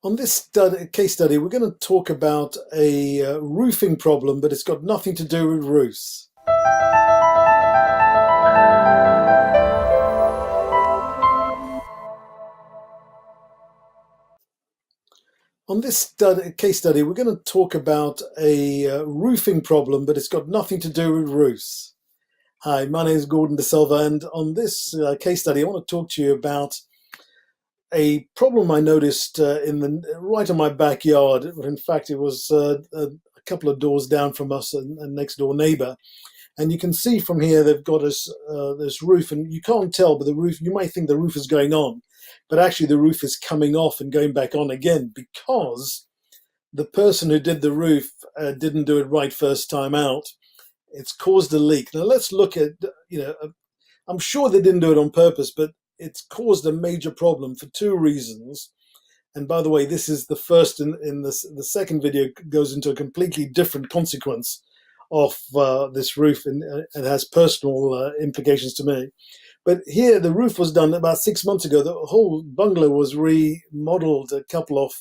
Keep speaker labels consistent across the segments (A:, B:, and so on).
A: On this case study, we're going to talk about a roofing problem, but it's got nothing to do with roofs. On this case study, we're going to talk about a roofing problem, but it's got nothing to do with roofs. Hi, my name is Gordon D'Silva, and on this case study, I want to talk to you about a problem I noticed right in my backyard. In fact, it was a couple of doors down from us, a next door neighbor. And you can see from here they've got this roof, and you can't tell, but the roof, you might think the roof is going on, but actually the roof is coming off and going back on again because the person who did the roof didn't do it right first time out. It's caused a leak. Now let's look at, I'm sure they didn't do it on purpose, but it's caused a major problem for two reasons. And by the way, this is the first in the second video goes into a completely different consequence of this roof, and it has personal implications to me. But here, the roof was done about 6 months ago. The whole bungalow was remodeled a couple of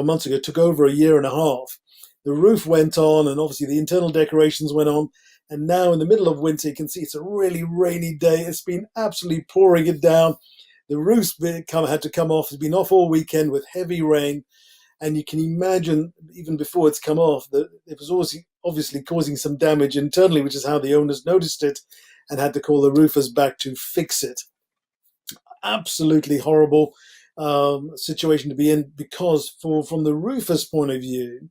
A: months ago. It took over a year and a half. The roof went on, and obviously the internal decorations went on. And now in the middle of winter, you can see it's a really rainy day. It's been absolutely pouring it down. The roof's had to come off. It's been off all weekend with heavy rain. And you can imagine, even before it's come off, that it was obviously causing some damage internally, which is how the owners noticed it and had to call the roofers back to fix it. Absolutely horrible situation to be in, because from the roofer's point of view,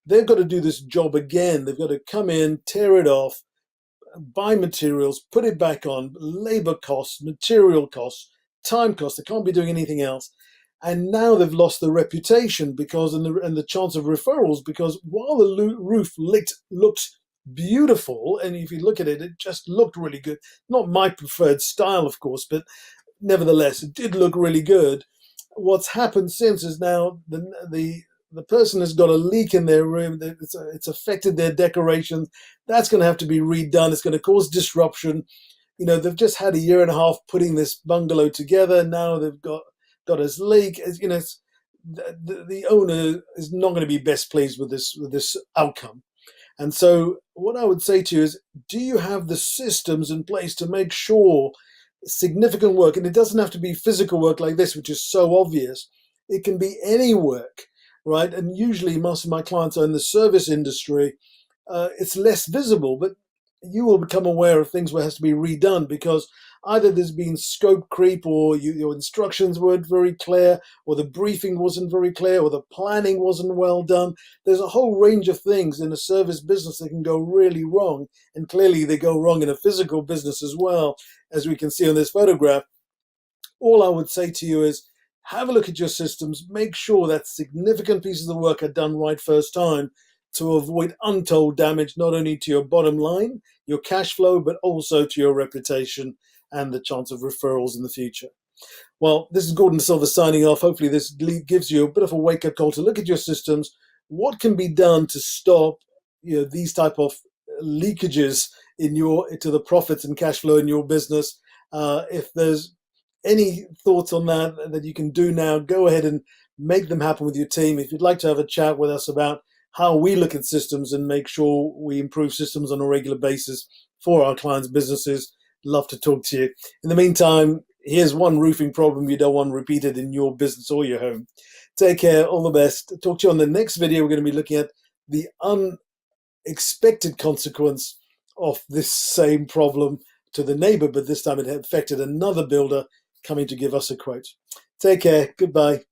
A: they've got to do this job again. They've got to come in, tear it off, buy materials, put it back on, labor costs, material costs, time costs. They can't be doing anything else. And now they've lost the reputation because and the chance of referrals, because while the roof looked beautiful, and if you look at it, it just looked really good. Not my preferred style, of course, but nevertheless, it did look really good. What's happened since is now the person has got a leak in their room. It's affected their decorations. That's going to have to be redone. It's going to cause disruption. They've just had a year and a half putting this bungalow together. Now they've got his leak. The owner is not going to be best pleased with this outcome. And so what I would say to you is, do you have the systems in place to make sure significant work, and it doesn't have to be physical work like this, which is so obvious. It can be any work, right? And usually most of my clients are in the service industry. It's less visible, but you will become aware of things where it has to be redone because either there's been scope creep, or your instructions weren't very clear, or the briefing wasn't very clear, or the planning wasn't well done. There's a whole range of things in a service business that can go really wrong, and clearly they go wrong in a physical business as well, as we can see on this photograph. All I would say to you is, have a look at your systems, make sure that significant pieces of the work are done right first time, to avoid untold damage, not only to your bottom line, your cash flow, but also to your reputation and the chance of referrals in the future. Well, this is Gordon D'Silva signing off. Hopefully this gives you a bit of a wake-up call to look at your systems. What can be done to stop these type of leakages to the profits and cash flow in your business? If there's any thoughts on that you can do now, go ahead and make them happen with your team. If you'd like to have a chat with us about how we look at systems and make sure we improve systems on a regular basis for our clients' businesses, love to talk to you. In the meantime, here's one roofing problem you don't want repeated in your business or your home. Take care, all the best. Talk to you on the next video. We're going to be looking at the unexpected consequence of this same problem to the neighbor, but this time it affected another builder coming to give us a quote. Take care. Goodbye.